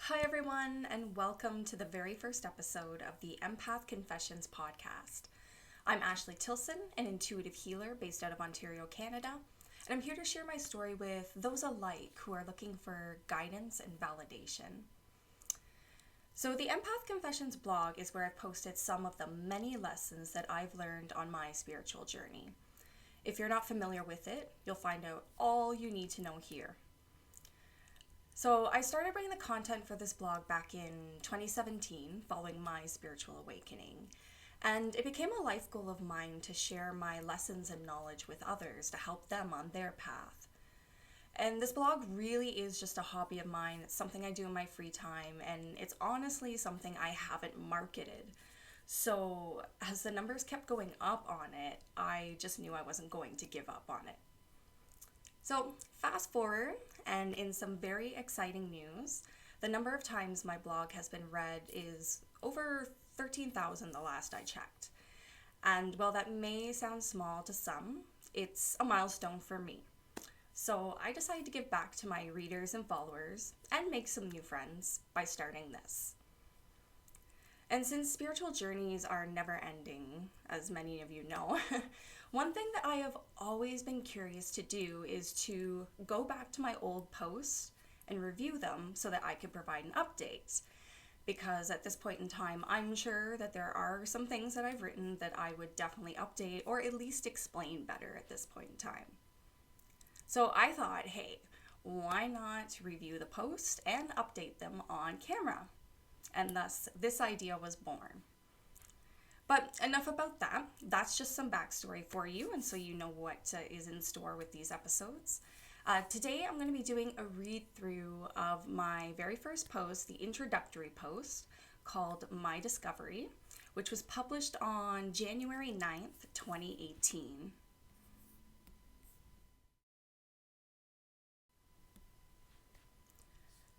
Hi, everyone, and welcome to the very first episode of the Empath Confessions podcast. I'm Ashley Tilson, an intuitive healer based out of Ontario, Canada, and I'm here to share my story with those alike who are looking for guidance and validation. So, the Empath Confessions blog is where I've posted some of the many lessons that I've learned on my spiritual journey. If you're not familiar with it, you'll find out all you need to know here. So I started writing the content for this blog back in 2017 following my spiritual awakening. And it became a life goal of mine to share my lessons and knowledge with others to help them on their path. And this blog really is just a hobby of mine. It's something I do in my free time, and it's honestly something I haven't marketed. So as the numbers kept going up on it, I just knew I wasn't going to give up on it. So fast forward, and in some very exciting news, the number of times my blog has been read is over 13,000 the last I checked. And while that may sound small to some, it's a milestone for me. So I decided to give back to my readers and followers and make some new friends by starting this. And since spiritual journeys are never ending, as many of you know, one thing that I have always been curious to do is to go back to my old posts and review them so that I could provide an update. Because at this point in time, I'm sure that there are some things that I've written that I would definitely update or at least explain better at this point in time. So I thought, hey, why not review the post and update them on camera? And thus, this idea was born. But enough about that. That's just some backstory for you, and so you know what is in store with these episodes. Today, I'm going to be doing a read-through of my very first post, the introductory post, called My Discovery, which was published on January 9th, 2018.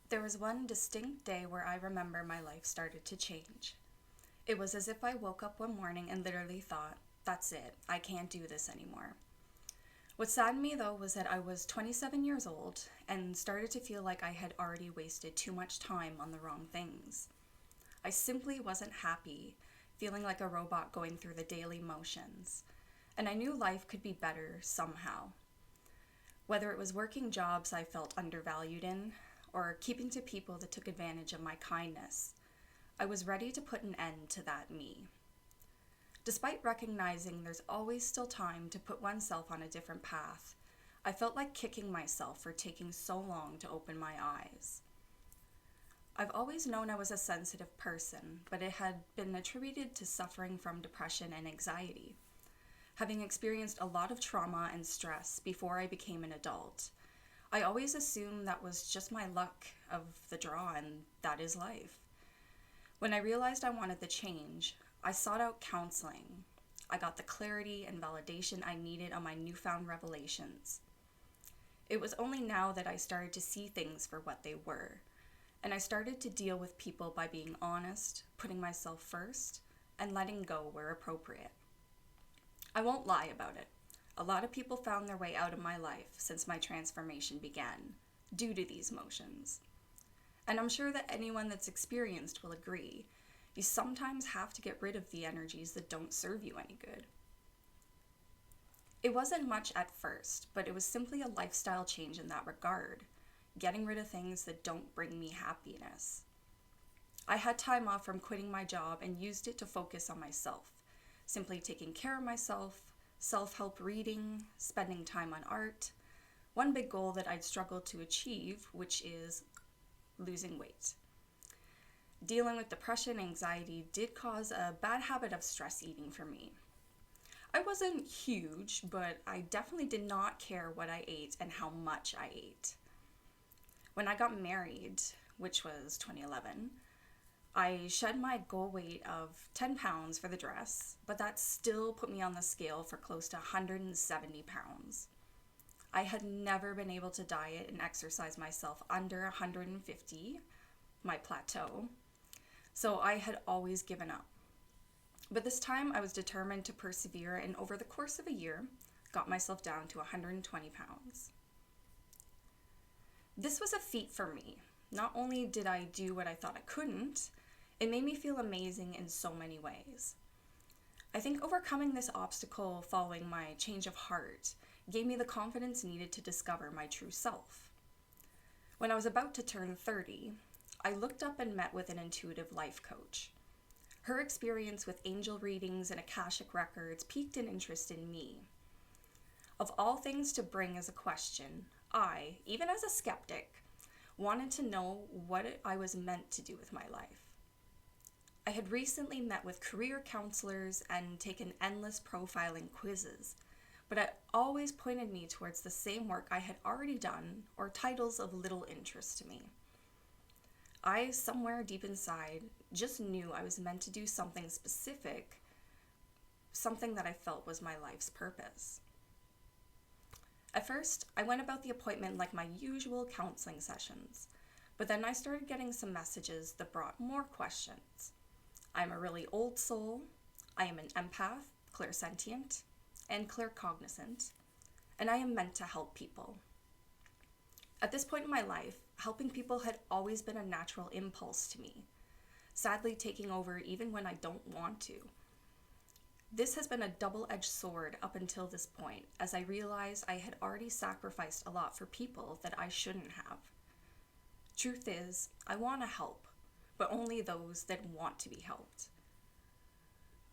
There was one distinct day where I remember my life started to change. It was as if I woke up one morning and literally thought, that's it, I can't do this anymore. What saddened me though was that I was 27 years old and started to feel like I had already wasted too much time on the wrong things. I simply wasn't happy, feeling like a robot going through the daily motions, and I knew life could be better somehow. Whether it was working jobs I felt undervalued in, or keeping to people that took advantage of my kindness, I was ready to put an end to that me. Despite recognizing there's always still time to put oneself on a different path, I felt like kicking myself for taking so long to open my eyes. I've always known I was a sensitive person, but it had been attributed to suffering from depression and anxiety. Having experienced a lot of trauma and stress before I became an adult, I always assumed that was just my luck of the draw, and that is life. When I realized I wanted the change, I sought out counseling. I got the clarity and validation I needed on my newfound revelations. It was only now that I started to see things for what they were, and I started to deal with people by being honest, putting myself first, and letting go where appropriate. I won't lie about it. A lot of people found their way out of my life since my transformation began, due to these emotions. And I'm sure that anyone that's experienced will agree. You sometimes have to get rid of the energies that don't serve you any good. It wasn't much at first, but it was simply a lifestyle change in that regard, getting rid of things that don't bring me happiness. I had time off from quitting my job and used it to focus on myself, simply taking care of myself, self-help reading, spending time on art, one big goal that I'd struggled to achieve, which is losing weight. Dealing with depression and anxiety did cause a bad habit of stress eating for me. I wasn't huge, but I definitely did not care what I ate and how much I ate. When I got married, which was 2011, I shed my goal weight of 10 pounds for the dress, but that still put me on the scale for close to 170 pounds. I had never been able to diet and exercise myself under 150, my plateau, so I had always given up. But this time I was determined to persevere, and over the course of a year, got myself down to 120 pounds. This was a feat for me, not only did I do what I thought I couldn't, it made me feel amazing in so many ways. I think overcoming this obstacle following my change of heart gave me the confidence needed to discover my true self. When I was about to turn 30, I looked up and met with an intuitive life coach. Her experience with angel readings and Akashic records piqued an interest in me. Of all things to bring as a question, I, even as a skeptic, wanted to know what I was meant to do with my life. I had recently met with career counselors and taken endless profiling quizzes, but it always pointed me towards the same work I had already done or titles of little interest to me. I, somewhere deep inside, just knew I was meant to do something specific, something that I felt was my life's purpose. At first, I went about the appointment like my usual counseling sessions, but then I started getting some messages that brought more questions. I'm a really old soul, I am an empath, clairsentient, and claircognizant, and I am meant to help people. At this point in my life, helping people had always been a natural impulse to me, sadly taking over even when I don't want to. This has been a double-edged sword up until this point, as I realized I had already sacrificed a lot for people that I shouldn't have. Truth is, I want to help, but only those that want to be helped.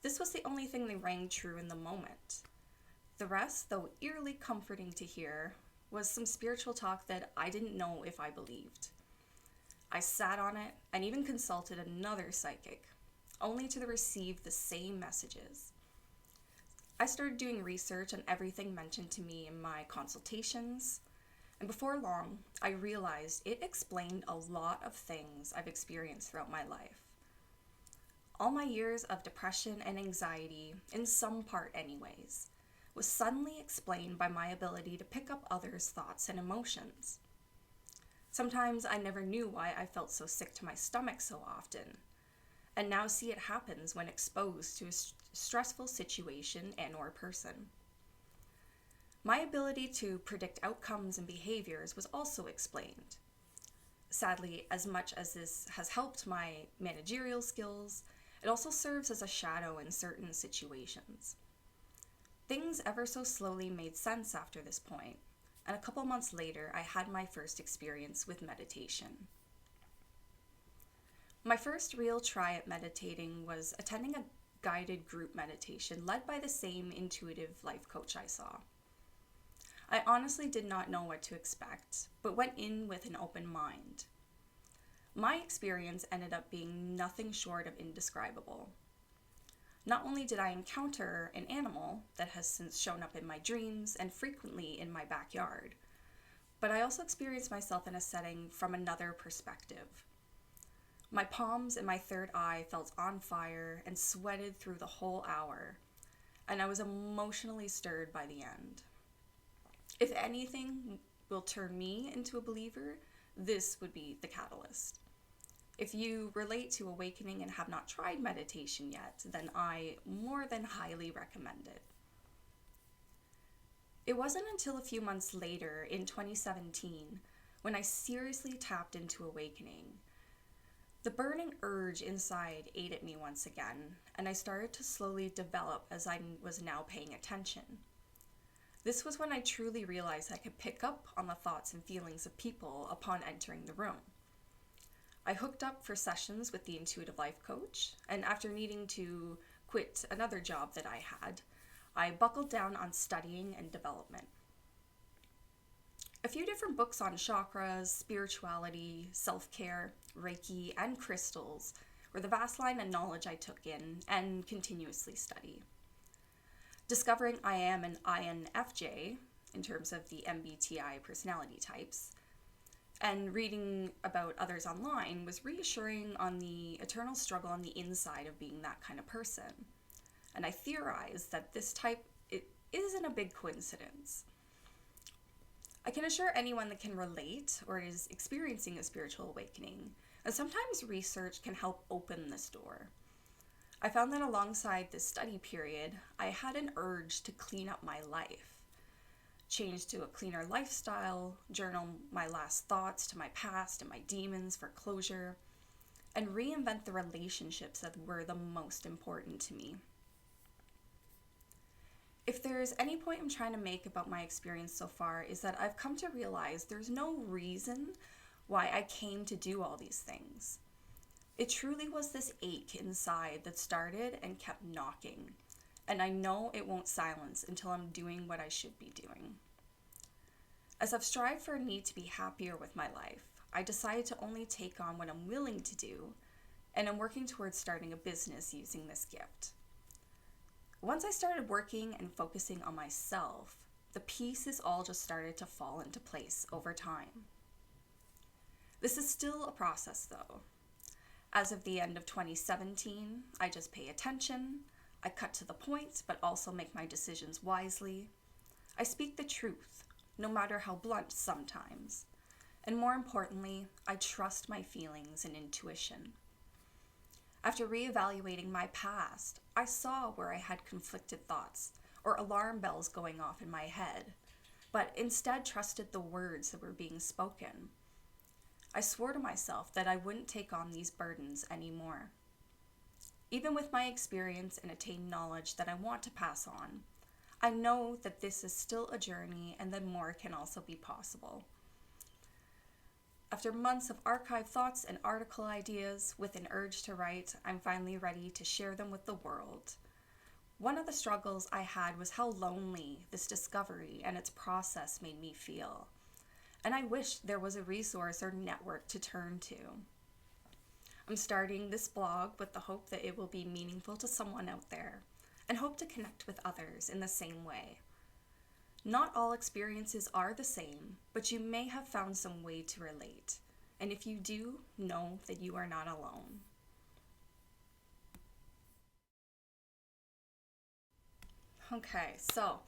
This was the only thing that rang true in the moment. The rest, though eerily comforting to hear, was some spiritual talk that I didn't know if I believed. I sat on it and even consulted another psychic, only to receive the same messages. I started doing research on everything mentioned to me in my consultations, and before long, I realized it explained a lot of things I've experienced throughout my life. All my years of depression and anxiety, in some part anyways, was suddenly explained by my ability to pick up others' thoughts and emotions. Sometimes I never knew why I felt so sick to my stomach so often, and now see it happens when exposed to a stressful situation and/or person. My ability to predict outcomes and behaviors was also explained. Sadly, as much as this has helped my managerial skills, it also serves as a shadow in certain situations. Things ever so slowly made sense after this point, and a couple months later, I had my first experience with meditation. My first real try at meditating was attending a guided group meditation led by the same intuitive life coach I saw. I honestly did not know what to expect, but went in with an open mind. My experience ended up being nothing short of indescribable. Not only did I encounter an animal that has since shown up in my dreams and frequently in my backyard, but I also experienced myself in a setting from another perspective. My palms and my third eye felt on fire and sweated through the whole hour, and I was emotionally stirred by the end. If anything will turn me into a believer, this would be the catalyst. If you relate to awakening and have not tried meditation yet, then I more than highly recommend it. It wasn't until a few months later, in 2017, when I seriously tapped into awakening. The burning urge inside ate at me once again, and I started to slowly develop as I was now paying attention. This was when I truly realized I could pick up on the thoughts and feelings of people upon entering the room. I hooked up for sessions with the intuitive life coach, and after needing to quit another job that I had, I buckled down on studying and development. A few different books on chakras, spirituality, self-care, Reiki, and crystals were the vast line of knowledge I took in and continuously study. Discovering I am an INFJ, in terms of the MBTI personality types, and reading about others online was reassuring on the eternal struggle on the inside of being that kind of person. And I theorized that this type isn't a big coincidence. I can assure anyone that can relate or is experiencing a spiritual awakening, and sometimes research can help open this door. I found that alongside this study period, I had an urge to clean up my life. change to a cleaner lifestyle, journal my last thoughts to my past and my demons for closure, and reinvent the relationships that were the most important to me. If there's any point I'm trying to make about my experience so far, is that I've come to realize there's no reason why I came to do all these things. It truly was this ache inside that started and kept knocking, and I know it won't silence until I'm doing what I should be doing. As I've strived for a need to be happier with my life, I decided to only take on what I'm willing to do, and I'm working towards starting a business using this gift. Once I started working and focusing on myself, the pieces all just started to fall into place over time. This is still a process though. As of the end of 2017, I just pay attention, I cut to the point, but also make my decisions wisely. I speak the truth, no matter how blunt sometimes. And more importantly, I trust my feelings and intuition. After reevaluating my past, I saw where I had conflicted thoughts or alarm bells going off in my head, but instead trusted the words that were being spoken. I swore to myself that I wouldn't take on these burdens anymore. Even with my experience and attained knowledge that I want to pass on, I know that this is still a journey and that more can also be possible. After months of archived thoughts and article ideas with an urge to write, I'm finally ready to share them with the world. One of the struggles I had was how lonely this discovery and its process made me feel. And I wish there was a resource or network to turn to. I'm starting this blog with the hope that it will be meaningful to someone out there, and hope to connect with others in the same way. Not all experiences are the same, but you may have found some way to relate. And if you do, know that you are not alone. Okay, so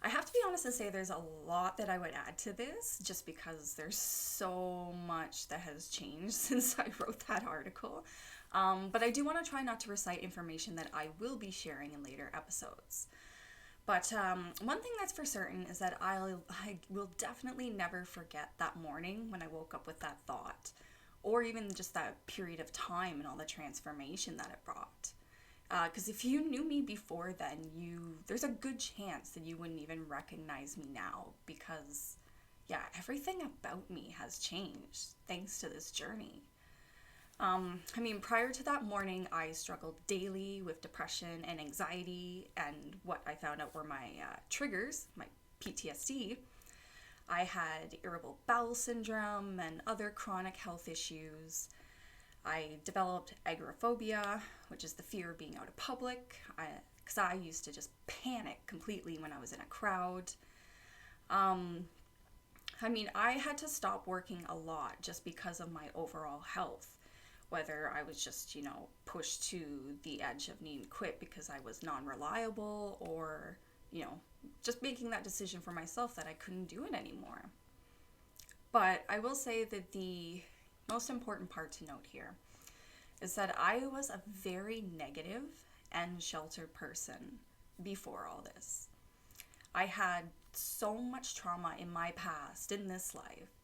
I have to be honest and say there's a lot that I would add to this, just because there's so much that has changed since I wrote that article. But I do want to try not to recite information that I will be sharing in later episodes. But one thing that's for certain is that I will definitely never forget that morning when I woke up with that thought, or even just that period of time and all the transformation that it brought. Because if you knew me before then, there's a good chance that you wouldn't even recognize me now, because yeah, everything about me has changed thanks to this journey. Prior to that morning, I struggled daily with depression and anxiety, and what I found out were my triggers, my PTSD. I had irritable bowel syndrome and other chronic health issues. I developed agoraphobia, which is the fear of being out of public, because I used to just panic completely when I was in a crowd. I had to stop working a lot just because of my overall health. Whether I was just, pushed to the edge of needing to quit because I was non-reliable, or, just making that decision for myself that I couldn't do it anymore. But I will say that the most important part to note here is that I was a very negative and sheltered person before all this. I had so much trauma in my past, in this life,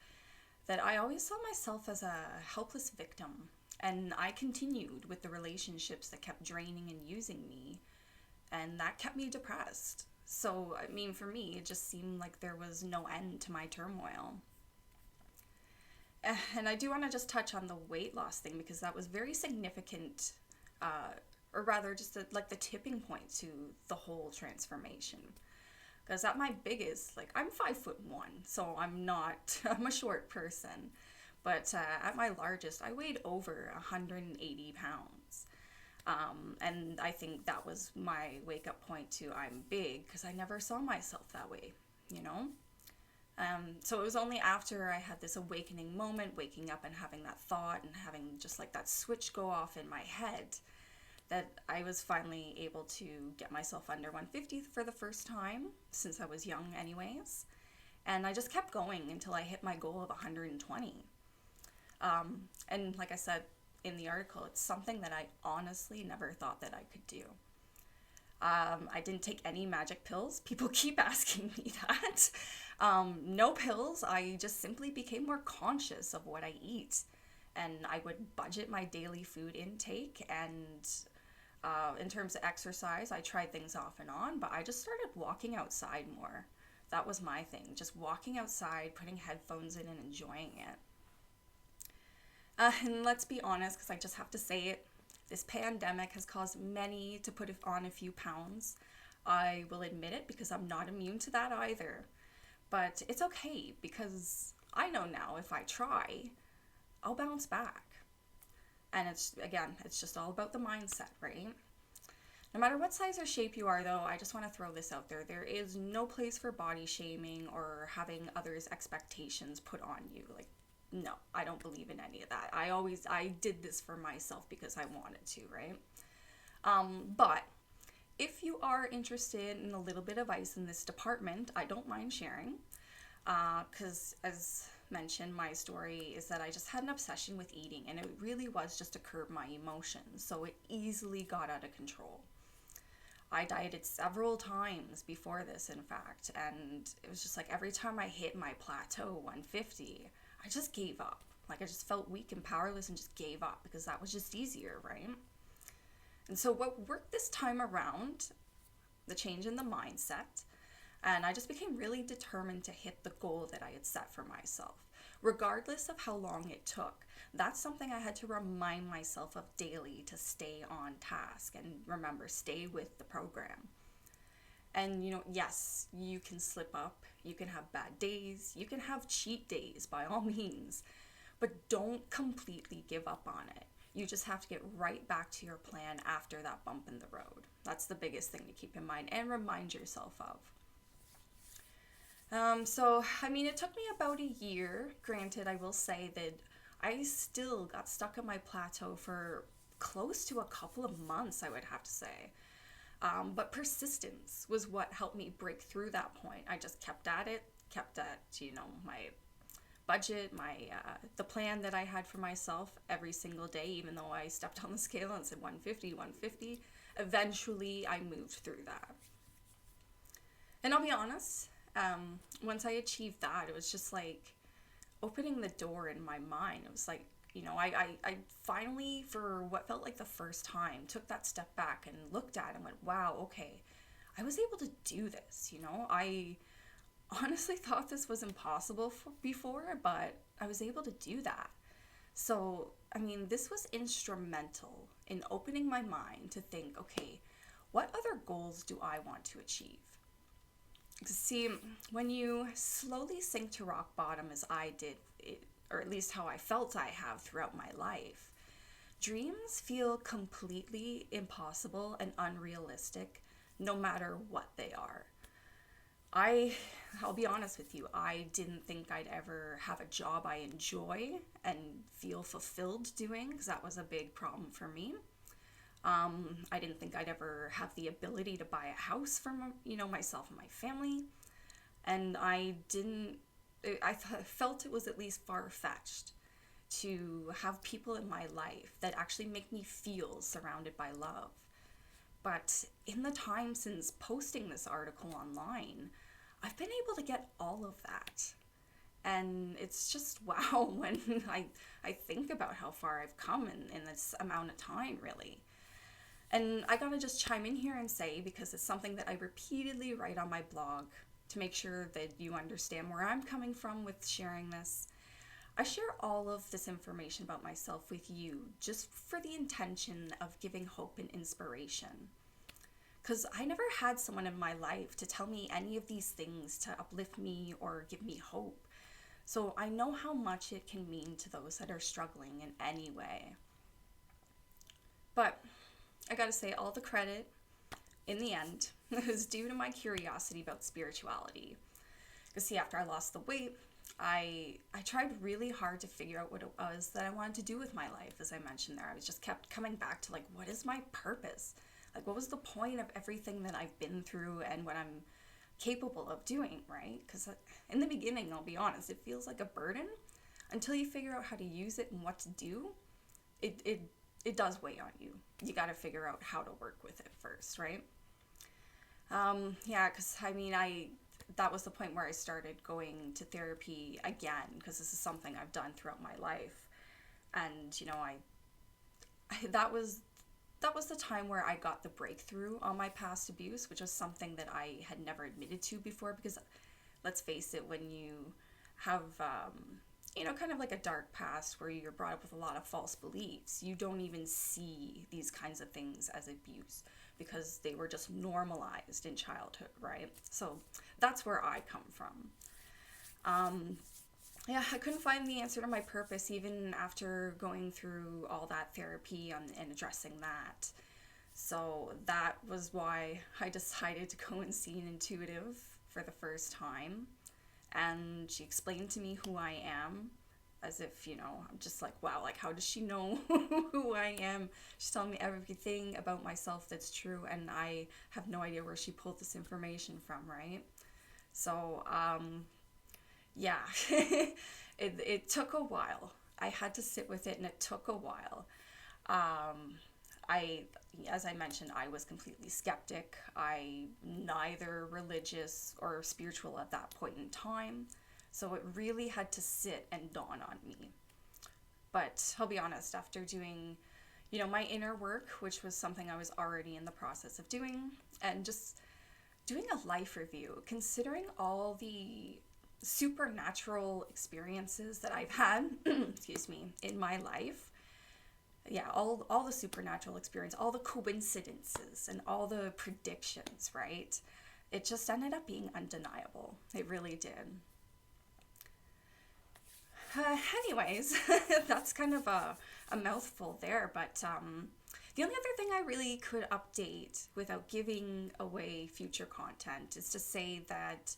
that I always saw myself as a helpless victim. And I continued with the relationships that kept draining and using me, and that kept me depressed. So, for me, it just seemed like there was no end to my turmoil. And I do want to just touch on the weight loss thing, because that was very significant, or rather just the tipping point to the whole transformation. Because at my biggest, I'm 5'1", so I'm a short person. But at my largest, I weighed over 180 pounds. And I think that was my wake-up point to I'm big, because I never saw myself that way, So it was only after I had this awakening moment, waking up and having that thought and having just that switch go off in my head, that I was finally able to get myself under 150 for the first time, since I was young anyways. And I just kept going until I hit my goal of 120. And like I said in the article, it's something that I honestly never thought that I could do. I didn't take any magic pills. People keep asking me that. No pills. I just simply became more conscious of what I eat. And I would budget my daily food intake. And in terms of exercise, I tried things off and on, but I just started walking outside more. That was my thing. Just walking outside, putting headphones in, and enjoying it. And let's be honest, because I just have to say it, this pandemic has caused many to put on a few pounds. I will admit it because I'm not immune to that either. But it's okay because I know now if I try, I'll bounce back. And it's just all about the mindset, right? No matter what size or shape you are, though, I just want to throw this out there. There is no place for body shaming or having others' expectations put on you. Like, no, I don't believe in any of that. I did this for myself because I wanted to, right? But if you are interested in a little bit of advice in this department, I don't mind sharing. Because as mentioned, my story is that I just had an obsession with eating, and it really was just to curb my emotions. So it easily got out of control. I dieted several times before this, in fact, and it was just like every time I hit my plateau, 150, I just gave up. Like I just felt weak and powerless and just gave up because that was just easier, right? And so what worked this time around, the change in the mindset, and I just became really determined to hit the goal that I had set for myself, regardless of how long it took. That's something I had to remind myself of daily to stay on task and remember, stay with the program. And yes, you can slip up, you can have bad days, you can have cheat days by all means, but don't completely give up on it. You just have to get right back to your plan after that bump in the road. That's the biggest thing to keep in mind and remind yourself of. It took me about a year. Granted, I will say that I still got stuck at my plateau for close to a couple of months, I would have to say. But persistence was what helped me break through that point. I just kept at it, kept at, my budget, the plan that I had for myself every single day, even though I stepped on the scale and said 150. Eventually, I moved through that. And I'll be honest, once I achieved that, it was just like opening the door in my mind. It was like, I finally, for what felt like the first time, took that step back and looked at it and went, wow, okay, I was able to do this. I honestly thought this was impossible before, but I was able to do that. So, this was instrumental in opening my mind to think, okay, what other goals do I want to achieve? See, when you slowly sink to rock bottom, as I did, or at least how I felt I have throughout my life, dreams feel completely impossible and unrealistic no matter what they are. I'll be honest with you, I didn't think I'd ever have a job I enjoy and feel fulfilled doing, because that was a big problem for me. I didn't think I'd ever have the ability to buy a house for myself and my family. And I felt it was at least far-fetched to have people in my life that actually make me feel surrounded by love. But in the time since posting this article online, I've been able to get all of that. And it's just wow when I think about how far I've come in this amount of time, really. And I gotta just chime in here and say, because it's something that I repeatedly write on my blog to make sure that you understand where I'm coming from with sharing this. I share all of this information about myself with you just for the intention of giving hope and inspiration. Because I never had someone in my life to tell me any of these things to uplift me or give me hope. So I know how much it can mean to those that are struggling in any way. But I gotta say, all the credit, in the end, is due to my curiosity about spirituality. Because see, after I lost the weight, I tried really hard to figure out what it was that I wanted to do with my life. As I mentioned there, I was just kept coming back to what is my purpose? What was the point of everything that I've been through and what I'm capable of doing, right? Because in the beginning, I'll be honest, it feels like a burden. Until you figure out how to use it and what to do, it does weigh on you. You got to figure out how to work with it first, right? Yeah, because I mean, that was the point where I started going to therapy again, because this is something I've done throughout my life. And, that was the time where I got the breakthrough on my past abuse, which was something that I had never admitted to before. Because let's face it, when you have, kind of like a dark past where you're brought up with a lot of false beliefs, you don't even see these kinds of things as abuse because they were just normalized in childhood, right? So that's where I come from. Um, yeah, I couldn't find the answer to my purpose even after going through all that therapy and addressing that. So that was why I decided to go and see an intuitive for the first time. And she explained to me who I am, as if, I'm just like, wow, like, how does she know who I am? She's telling me everything about myself that's true, and I have no idea where she pulled this information from, right? So, yeah, it took a while. I had to sit with it, and it took a while. Um, I, as I mentioned, I was completely skeptic. I neither religious or spiritual at that point in time. So it really had to sit and dawn on me. But I'll be honest, after doing, my inner work, which was something I was already in the process of doing, and just doing a life review, considering all the supernatural experiences that I've had, excuse me, in my life, yeah, all the supernatural experience, all the coincidences and all the predictions, right? It just ended up being undeniable. It really did. Anyways, that's kind of a mouthful there, but the only other thing I really could update without giving away future content is to say that,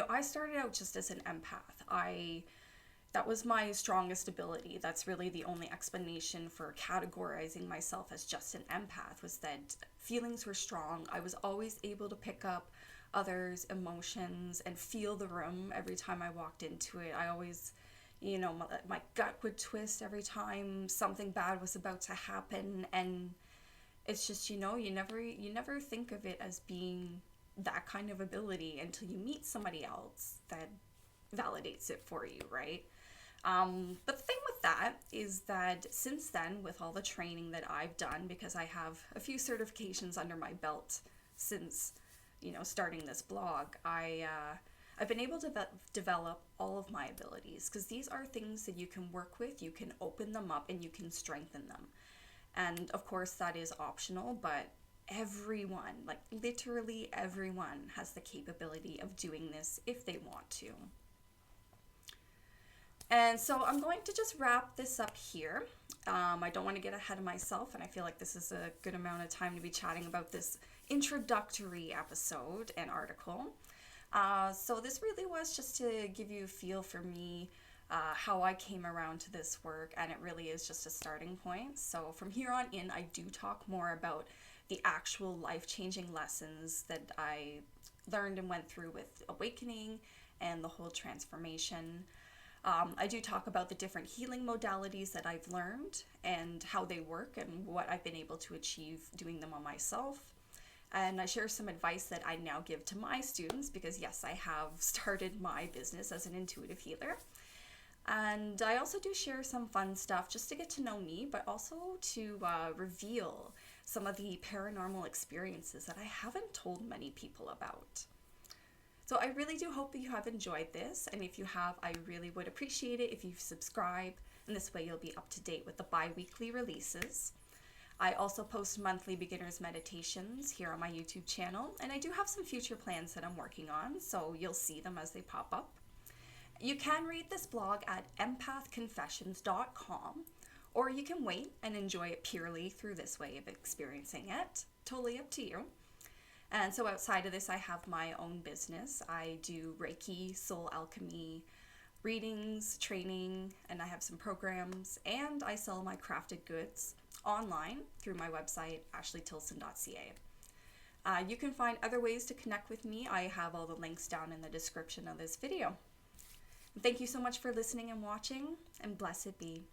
I started out just as an empath. That was my strongest ability. That's really the only explanation for categorizing myself as just an empath, was that feelings were strong. I was always able to pick up others' emotions and feel the room every time I walked into it. I always, my gut would twist every time something bad was about to happen, and it's just, you never think of it as being that kind of ability until you meet somebody else that validates it for you, right? But the thing with that is that since then, with all the training that I've done, because I have a few certifications under my belt since, starting this blog, I've been able to develop all of my abilities, because these are things that you can work with, you can open them up, and you can strengthen them. And of course, that is optional, but everyone, like literally everyone, has the capability of doing this if they want to. And so I'm going to just wrap this up here. I don't want to get ahead of myself, and I feel like this is a good amount of time to be chatting about this introductory episode and article. So this really was just to give you a feel for me, how I came around to this work, and it really is just a starting point. So from here on in, I do talk more about the actual life-changing lessons that I learned and went through with awakening and the whole transformation. I do talk about the different healing modalities that I've learned and how they work and what I've been able to achieve doing them on myself. And I share some advice that I now give to my students, because yes, I have started my business as an intuitive healer. And I also do share some fun stuff just to get to know me, but also to reveal some of the paranormal experiences that I haven't told many people about. So I really do hope that you have enjoyed this, and if you have, I really would appreciate it if you subscribe, and this way you'll be up to date with the bi-weekly releases. I also post monthly beginners meditations here on my YouTube channel, and I do have some future plans that I'm working on, so you'll see them as they pop up. You can read this blog at empathconfessions.com, or you can wait and enjoy it purely through this way of experiencing it. Totally up to you. And so outside of this, I have my own business. I do Reiki, soul alchemy, readings, training, and I have some programs, and I sell my crafted goods online through my website, ashleytilson.ca. You can find other ways to connect with me. I have all the links down in the description of this video. Thank you so much for listening and watching, and blessed be.